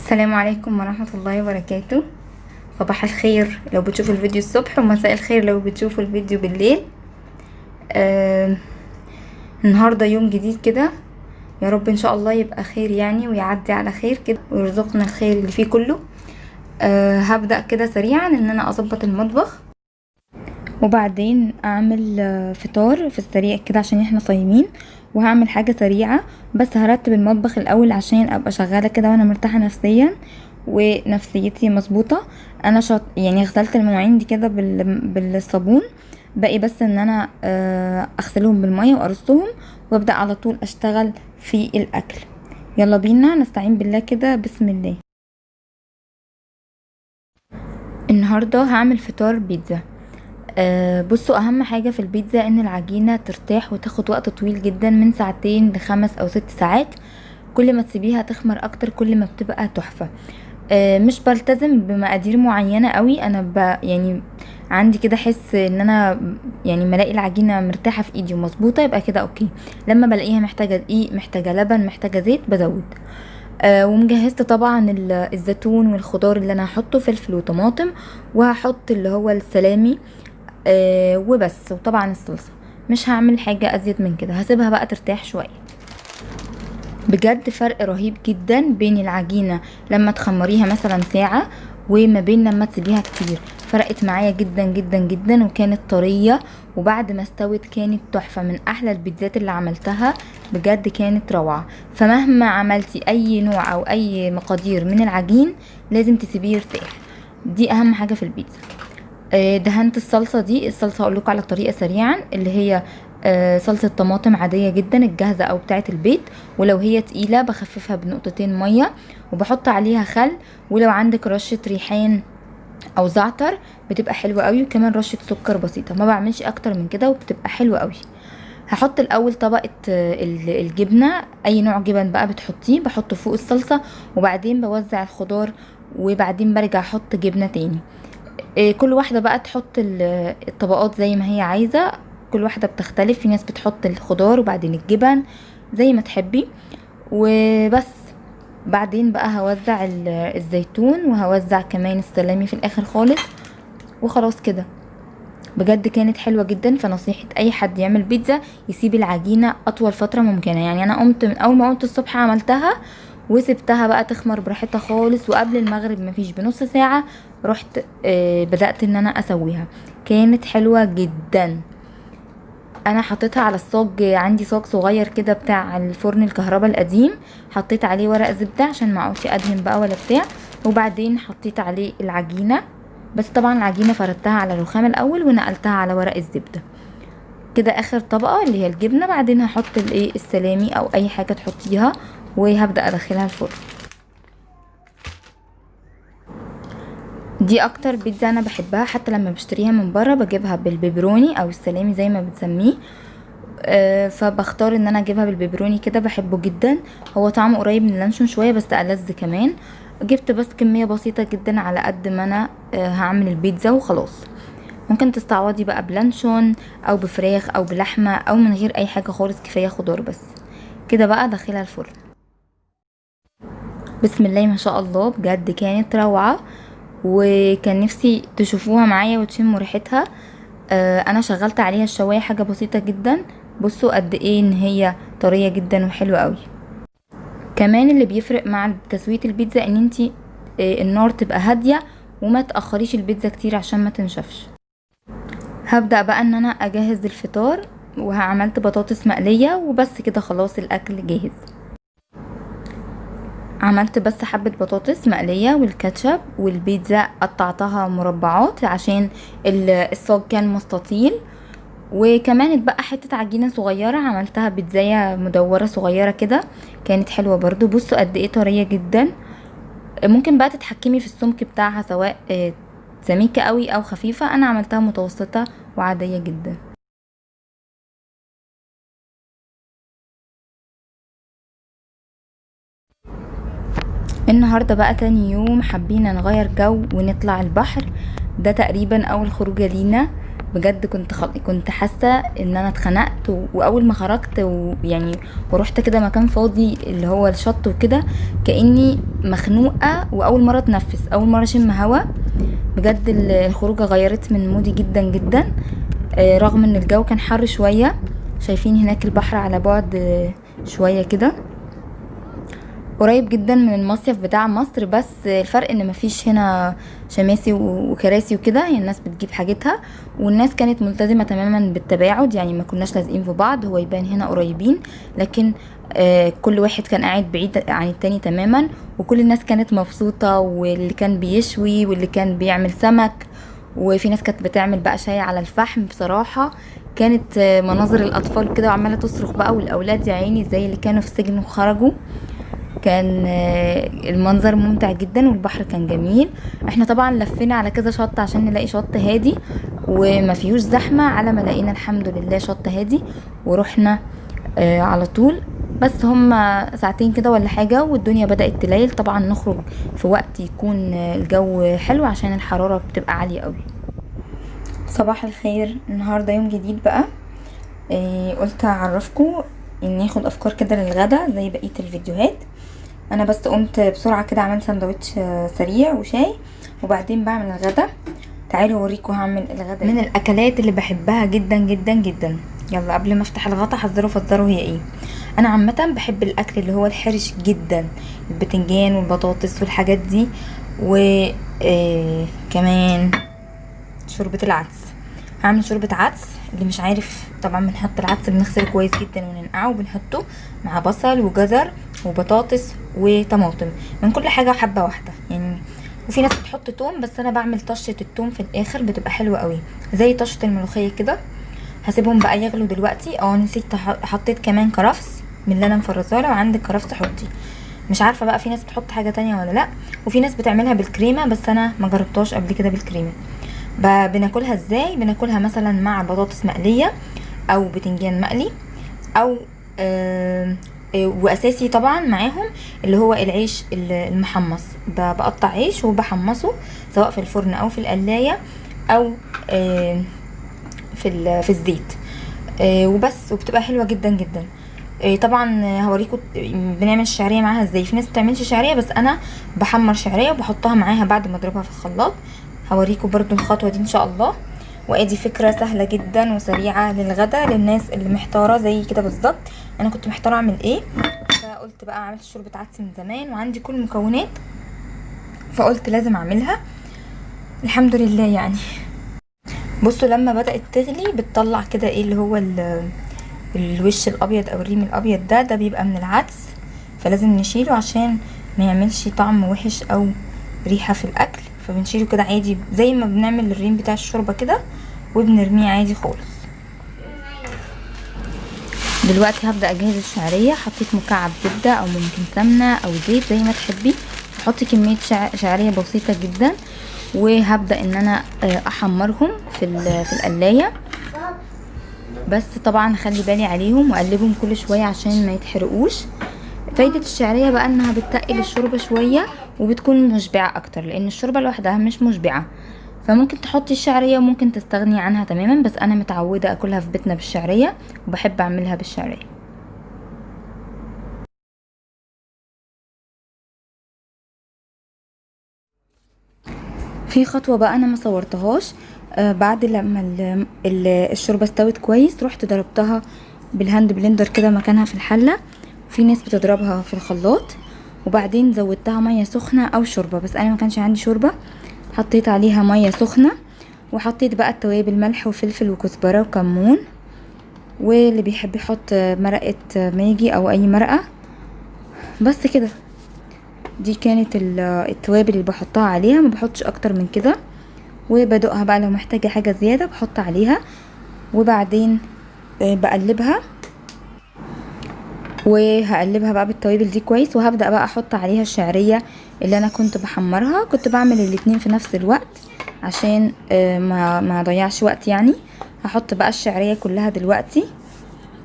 السلام عليكم ورحمة الله وبركاته. صباح الخير لو بتشوفوا الفيديو الصبح، ومساء الخير لو بتشوفوا الفيديو بالليل. آه النهاردة يوم جديد كده، يا رب ان شاء الله يبقى خير يعني، ويعدي على خير كده ويرزقنا الخير اللي فيه كله. هبدأ كده سريعا ان انا اظبط المطبخ، وبعدين اعمل فطار في السريع كده عشان احنا صايمين، وهعمل حاجة سريعة. بس هرتب المطبخ الاول عشان ابقى شغالة كده وانا مرتاحة نفسيا ونفسيتي مظبوطة. انا يعني غسلت المواعين دي كده بالصابون، باقي بس ان انا اغسلهم بالمية وارصهم، وابدأ على طول اشتغل في الاكل. يلا بينا نستعين بالله كده، بسم الله. النهاردة هعمل فطار بيتزا. بصوا، اهم حاجة في البيتزا ان العجينة ترتاح وتاخد وقت طويل جدا، من ساعتين ل5 او 6 ساعات. كل ما تسيبيها تخمر اكتر كل ما بتبقى تحفة. مش بلتزم بمقادير معينة قوي، انا يعني عندي كده حس ان انا يعني ملاقي العجينة مرتاحة في ايدي ومظبوطة يبقى كده اوكي. لما بلاقيها محتاجة دقيق، محتاجة لبن، محتاجة زيت، بزود. ومجهزت طبعا الزيتون والخضار اللي انا هحطه، فلفل وطماطم، وهحط اللي هو السلامي. وبس. وطبعا الصلصة مش هعمل حاجة ازيد من كده، هسيبها بقى ترتاح شوية. بجد فرق رهيب جدا بين العجينة لما تخمريها مثلا ساعة، وما بين لما تسيبيها كتير. فرقت معايا جدا جدا جدا، وكانت طرية، وبعد ما استوت كانت تحفة، من احلى البيتزات اللي عملتها. بجد كانت روعة. فمهما عملتي اي نوع او اي مقادير من العجين، لازم تسيبيه يرتاح. دي اهم حاجة في البيتزا. دهنت الصلصة دي، الصلصة هقولكوا على الطريقة سريعا، اللي هي صلصة طماطم عادية جدا الجاهزة او بتاعة البيت. ولو هي تقيلة بخففها بنقطتين مية، وبحط عليها خل، ولو عندك رشة ريحان او زعتر بتبقى حلوة قوي، وكمان رشة سكر بسيطة. ما بعملش اكتر من كده وبتبقى حلوة قوي. هحط الاول طبقة الجبنة، اي نوع جبن بقى بتحطيه بحطه فوق الصلصة، وبعدين بوزع الخضار، وبعدين برجع احط جبنة تاني. كل واحدة بقى تحط الطبقات زي ما هي عايزة. كل واحدة بتختلف، في ناس بتحط الخضار وبعدين الجبن، زي ما تحبي. وبس. بعدين بقى هوزع الزيتون، وهوزع كمان السلامي في الاخر خالص، وخلاص كده. بجد كانت حلوة جدا. فنصيحة اي حد يعمل بيتزا يسيب العجينة اطول فترة ممكنة. يعني انا قمت من اول ما قمت الصبح عملتها، وسبتها بقى تخمر براحتها خالص، وقبل المغرب مفيش بنص ساعة رحت بدأت ان انا اسويها. كانت حلوة جدا. انا حطيتها على الصاج، عندي صاج صغير كده بتاع الفرن الكهرباء القديم، حطيت عليه ورق زبدة عشان ما اقعدش ادهن بقى ولا بتاع، وبعدين حطيت عليه العجينة. بس طبعا العجينة فردتها على الرخام الاول، ونقلتها على ورق الزبدة. كده اخر طبقة اللي هي الجبنة، بعدين هحط السلامي او اي حاجة تحطيها، وهبدأ ادخلها الفرن. دي اكتر بيتزا انا بحبها، حتى لما بشتريها من بره بجيبها بالبيبروني او السلامي زي ما بتسميه. فبختار ان انا اجيبها بالبيبروني كده، بحبه جدا. هو طعمه قريب من اللانشون شوية بس ألذ كمان. جبت بس كمية بسيطة جدا على قد ما انا هعمل البيتزا وخلاص. ممكن تستعوضي بقى بلانشون او بفراخ او بلحمة او من غير اي حاجة خالص، كفاية خضار بس. كده بقى داخلها الفرن. بسم الله ما شاء الله، بجد كانت روعة. وكان نفسي تشوفوها معايا وتشموا ريحتها. انا شغلت عليها الشواية حاجة بسيطة جدا. بصوا قد ايه ان هي طرية جدا وحلوة قوي. كمان اللي بيفرق مع تسوية البيتزا ان انتي النار تبقى هادية، وما تأخريش البيتزا كتير عشان ما تنشفش. هبدأ بقى ان انا اجهز الفطار، وعملت بطاطس مقلية وبس كده، خلاص الاكل جاهز. عملت بس حبة بطاطس مقلية والكاتشب، والبيتزا قطعتها مربعات عشان الصاج كان مستطيل. وكمان اتبقى حتة عجينة صغيرة، عملتها بيتزاية مدورة صغيرة كده، كانت حلوة برضو. بصوا قد ايه طرية جدا. ممكن بقى تتحكمي في السمك بتاعها، سواء سميكة قوي او خفيفة. انا عملتها متوسطة وعادية جدا. النهاردة بقى تاني يوم، حبينا نغير جو ونطلع البحر. ده تقريبا اول خروجه لينا. بجد كنت حاسه ان انا اتخنقت واول ما خرجت ويعني ورحت كده مكان فاضي اللي هو الشط وكده، كاني مخنوقه واول مره اتنفس، اول مره اشم هوا. بجد الخروجه غيرت من مودي جدا جدا. رغم ان الجو كان حر شويه. شايفين هناك البحر على بعد شويه كده، قريب جدا من المصيف بتاع مصر، بس الفرق ان مفيش هنا شماسي وكراسي وكده. يعني الناس بتجيب حاجتها، والناس كانت ملتزمة تماما بالتباعد، يعني ما كناش لازقين في بعض. هو يبان هنا قريبين، لكن كل واحد كان قاعد بعيد عن التاني تماما، وكل الناس كانت مبسوطة، واللي كان بيشوي واللي كان بيعمل سمك، وفي ناس كانت بتعمل بقى شاي على الفحم. بصراحة كانت مناظر الأطفال كده وعمالة تصرخ بقى، والأولاد يا عيني زي اللي كانوا في سجن وخرجوا. كان المنظر ممتع جدا، والبحر كان جميل. احنا طبعا لفينا على كذا شط عشان نلاقي شط هادي وما فيهوش زحمة، على ما لقينا الحمد لله شط هادي ورحنا على طول. بس هما ساعتين كده ولا حاجة والدنيا بدأت تليل. طبعا نخرج في وقت يكون الجو حلو عشان الحرارة بتبقى عالية قوي. صباح الخير، النهاردة يوم جديد بقى. قلت اعرفكم اني اخد افكار كده للغدا زي بقية الفيديوهات. انا بس قمت بسرعة كده عملت سندوتش سريع وشاي، وبعدين بعمل الغدا. تعالوا اوريكم هعمل الغدا من الاكلات اللي بحبها جدا جدا جدا. يلا قبل ما افتح الغطا حذروا فزروا هي ايه. انا عامه بحب الاكل اللي هو الحرش جدا، البتنجان والبطاطس والحاجات دي، وكمان شوربه العدس. هعمل شوربه عدس. اللي مش عارف، طبعا بنحط العدس بنغسله كويس جدا وننقعه وبنحطه مع بصل وجزر وبطاطس وطماطم، من كل حاجه حبه واحده يعني. وفي ناس بتحط توم، بس انا بعمل طشه التوم في الاخر بتبقى حلوه قوي زي طشه الملوخيه كده. هسيبهم بقى يغلوا دلوقتي. نسيت حطيت كمان كرفس من اللي انا مفرزاه. لو عندك كرفس حطي. مش عارفه بقى في ناس بتحط حاجه تانية ولا لا، وفي ناس بتعملها بالكريمه، بس انا ما جربتهاش قبل كده بالكريمه. بناكلها ازاي؟ بناكلها مثلا مع بطاطس مقليه او بتنجان مقلي، او واساسي طبعا معاهم اللي هو العيش المحمص. بقطع عيش وبحمصه سواء في الفرن او في القلايه او في الزيت وبس، وبتبقى حلوه جدا جدا. طبعا هوريكم بنعمل الشعريه معاها ازاي. في ناس بتعملش شعريه، بس انا بحمر شعريه وبحطها معاها بعد ما اضربها في الخلاط. هوريكم برضو الخطوه دي ان شاء الله. وادي فكره سهله جدا وسريعه للغدا للناس اللي محتاره زي كده بالظبط. انا كنت محتاره اعمل ايه، فقلت بقى عملت شوربه عدس من زمان وعندي كل المكونات، فقلت لازم اعملها الحمد لله يعني. بصوا لما بدات تغلي بتطلع كده ايه اللي هو الوش الابيض او الريم الابيض ده بيبقى من العدس، فلازم نشيله عشان ما يعملش طعم وحش او ريحه في الاكل. فبنشيله كده عادي زي ما بنعمل الريم بتاع الشوربه كده، وبنرميه عادي خالص. دلوقتي هبدا اجهز الشعريه. حطيت مكعب زبده او ممكن سمنه او زيت زي ما تحبي. هحط كميه شعريه بسيطه جدا، وهبدا ان انا احمرهم في القلايه. بس طبعا خلي بالي عليهم واقلبهم كل شويه عشان ما يتحرقوش. فايده الشعريه بقى انها بتتقل الشوربه شويه وبتكون مشبعه اكتر، لان الشوربه لوحدها مش مشبعه. فممكن تحطي الشعريه وممكن تستغني عنها تماما، بس انا متعوده اكلها في بيتنا بالشعريه وبحب اعملها بالشعريه. في خطوه بقى انا ما صورتهاش. بعد لما الشوربه استوت كويس رحت ضربتها بالهاند بلندر كده مكانها في الحله. في ناس بتضربها في الخلاط، وبعدين زودتها ميه سخنه او شوربه، بس انا ما كانش عندي شوربه. حطيت عليها ميه سخنه، وحطيت بقى التوابل ملح وفلفل وكزبره وكمون، واللي بيحب يحط مرقه ماجي او اي مرقه. بس كده دي كانت التوابل اللي بحطها عليها، ما بحطش اكتر من كده. وبدوقها بقى لو محتاجه حاجه زياده بحط عليها، وبعدين بقلبها وهقلبها بقى بالتوابل دي كويس. وهبدأ بقى احط عليها الشعرية اللي انا كنت بحمرها. كنت بعمل الاتنين في نفس الوقت عشان ما اضيعش وقت يعني. هحط بقى الشعرية كلها دلوقتي،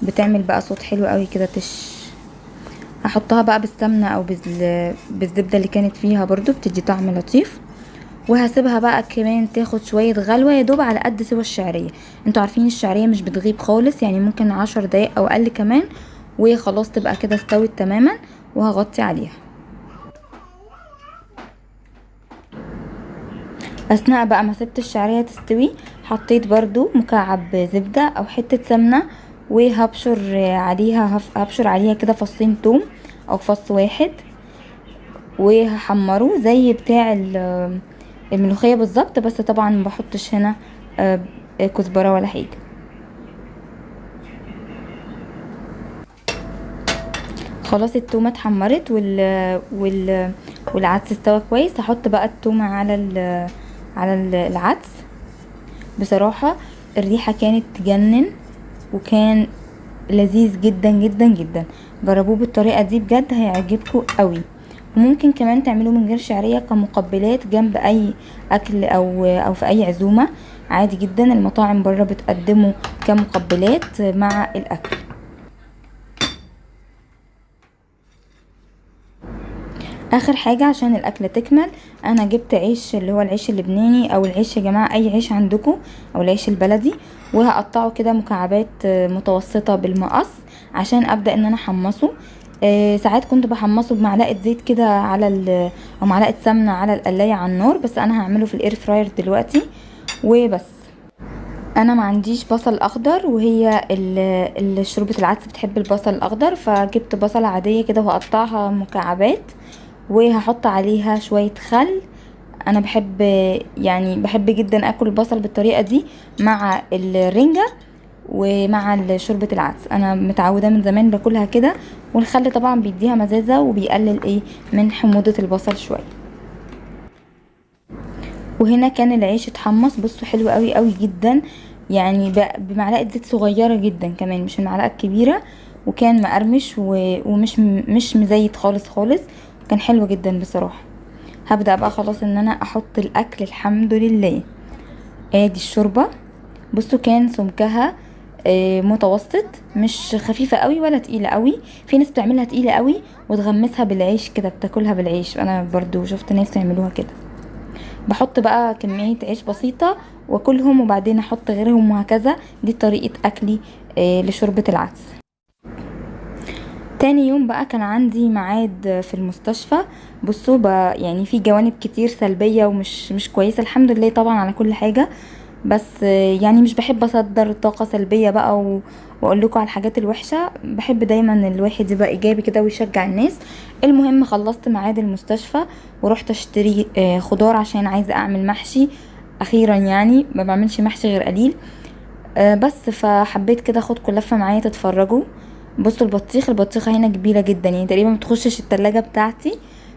بتعمل بقى صوت حلو قوي كده هحطها بقى بالسمنة او بالزبدة اللي كانت فيها برضو بتدي طعم لطيف. وهسيبها بقى كمان تاخد شوية غلوة يا دوب على قد سوى الشعرية. انتوا عارفين الشعرية مش بتغيب خالص، يعني ممكن 10 دقايق او اقل كمان وخلاص تبقى كده استوت تماما. وهغطي عليها. اثناء بقى ما سبت الشعرية تستوي حطيت برضو مكعب زبدة او حتة سمنة، وهبشر عليها هبشر عليها كده فصين توم او فص واحد، وهحمره زي بتاع الملوخية بالظبط، بس طبعا ما بحطش هنا كزبرة ولا حاجة. خلاص التومة اتحمرت والعدس استوى كويس. هحط بقى التومة على العدس. بصراحة الريحة كانت تجنن وكان لذيذ جدا جدا جدا. جربوه بالطريقة دي بجد هيعجبكم قوي. وممكن كمان تعملوه من غير شعرية كمقبلات جنب اي اكل او في اي عزومة عادي جدا. المطاعم بره بتقدمه كمقبلات مع الاكل. اخر حاجة عشان الاكلة تكمل، انا جبت عيش اللي هو العيش اللبناني او العيش يا جماعة اي عيش عندكم، او العيش البلدي، وهقطعه كده مكعبات متوسطة بالمقص عشان ابدأ ان انا احمصه. ساعات كنت بحمصه بمعلقة زيت كده او معلقة سمنة على القلاية على النار، بس انا هعمله في الاير فراير دلوقتي وبس. انا ما عنديش بصل اخضر، وهي شوربة العدس بتحب البصل الاخضر، فجبت بصلة عادية كده وهقطعها مكعبات وهحط عليها شوية خل. انا بحب جدا اكل البصل بالطريقة دي مع الرنجة ومع شوربة العدس. انا متعودة من زمان باكلها كده، والخل طبعا بيديها مزازة وبيقلل من حموضة البصل شوية. وهنا كان العيش اتحمص، بصوا حلو قوي قوي جدا، يعني بمعلقة زيت صغيرة جدا كمان مش المعلقة الكبيرة، وكان مقرمش ومش مش مزيت خالص خالص، كان حلو جدا بصراحة. هبدأ بقى خلاص ان انا احط الاكل. الحمد لله. ادي الشوربة، بصوا كان سمكها متوسط، مش خفيفة قوي ولا تقيلة قوي. في ناس بتعملها تقيلة قوي وتغمسها بالعيش كده، بتاكلها بالعيش، انا برضو شفت ناس يعملوها كده. بحط بقى كمية عيش بسيطة واكلهم وبعدين احط غيرهم وهكذا. دي طريقة اكلي لشوربة العدس. تاني يوم بقى كان عندي ميعاد في المستشفى. بصوا بقى يعني في جوانب كتير سلبية ومش مش كويسة، الحمد لله طبعا على كل حاجة، بس يعني مش بحب اصدر طاقة سلبية بقى واقول لكم على الحاجات الوحشة. بحب دايما ان الواحد يبقى ايجابي كده ويشجع الناس. المهم خلصت ميعاد المستشفى ورحت اشتري خضار عشان عايزة اعمل محشي اخيرا، يعني ما بعملش محشي غير قليل. بس فحبيت كده اخدكم لفة معايا تتفرجوا. بصوا البطيخة هنا كبيرة جدا، يعني تقريبا متخشش التلاجة بتاعتي،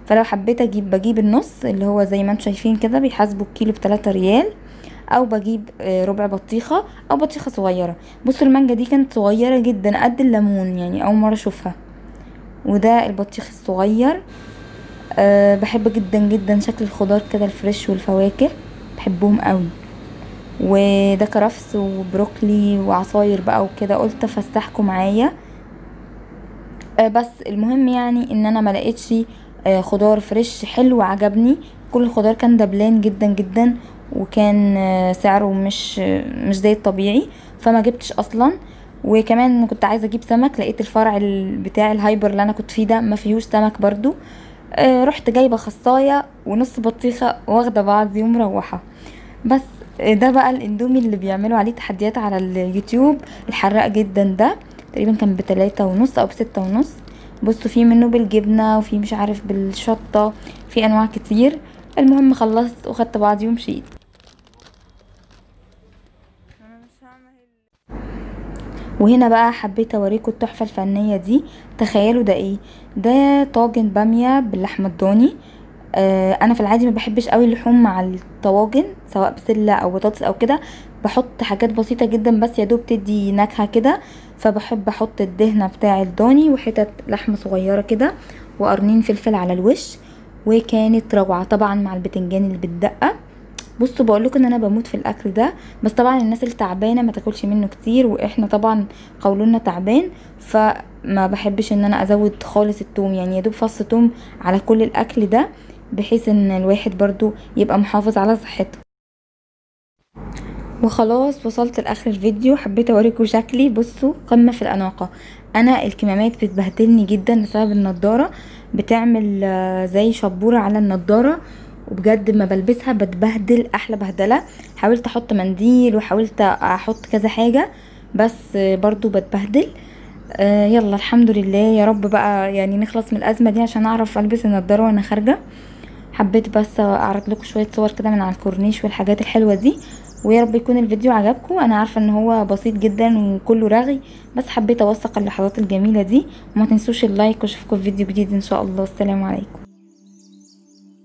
فلو حبيت بجيب النص اللي هو زي ما انتم شايفين كده، بيحاسبوا الكيلو ب3 ريال، او بجيب ربع بطيخة او بطيخة صغيرة. بصوا المانجا دي كانت صغيرة جدا قد الليمون، يعني اول مرة اشوفها. وده البطيخ الصغير. بحب جدا جدا شكل الخضار كده الفريش والفواكه، بحبهم قوي. وده كرفس وبروكلي وعصاير بقى وكده، قلت افسحكم معايا. بس المهم يعني ان انا ما لقيتش خضار فريش حلو عجبني. كل الخضار كان دبلان جدا جدا، وكان سعره مش زي الطبيعي، فما جبتش اصلا. وكمان كنت عايزه اجيب سمك، لقيت الفرع بتاع الهايبر اللي انا كنت فيه ده ما فيهوش سمك برضو. رحت جايبه خصايه ونص بطيخه واخده بعضي ومروحه. بس ده بقى الاندومي اللي بيعملوا عليه تحديات على اليوتيوب، الحراق جدا ده، تقريبا كان ب3.5 او ب6.5. بصوا فيه منه بالجبنة وفيه مش عارف بالشطة، في انواع كتير. المهم خلصت وخدت بعضي ومشيت. وهنا بقى حبيت اوريكم التحفة الفنية دي. تخيلوا ده ايه؟ ده طاجن بامية باللحمة الضاني. انا في العادي ما بحبش قوي اللحوم مع الطواجن، سواء بسله او بطاطس او كده، بحط حاجات بسيطه جدا بس يا دوب تدي نكهه كده. فبحب احط الدهنه بتاع الضاني وحتت لحمه صغيره كده وقرنين فلفل على الوش، وكانت روعه طبعا مع البتنجان اللي بالدقه. بصوا بقولكم ان انا بموت في الاكل ده، بس طبعا الناس اللي تعبانه ما تاكلش منه كتير، واحنا طبعا قولنا تعبان، فما بحبش ان انا ازود خالص التوم، يعني يا دوب فص توم على كل الاكل ده. بحيث ان الواحد برضو يبقى محافظ على صحته. وخلاص وصلت لاخر الفيديو، حبيت اوريكم شكلي. بصوا قمة في الاناقة. انا الكمامات بتبهدلني جدا بسبب النضارة، بتعمل زي شبورة على النضارة، وبجد ما بلبسها بتبهدل احلى بهدلة. حاولت احط منديل وحاولت احط كذا حاجة، بس برضو بتبهدل. يلا الحمد لله، يا رب بقى يعني نخلص من الازمة دي عشان اعرف البس النضارة وانا خارجة. حبيت بس اعرض لكم شوية صور كده من على الكورنيش والحاجات الحلوة دي، ويا رب يكون الفيديو عجبكم. انا عارفة ان هو بسيط جدا وكله رغي، بس حبيت اوثق اللحظات الجميلة دي. وما تنسوش اللايك، واشوفكم في فيديو جديد ان شاء الله. السلام عليكم.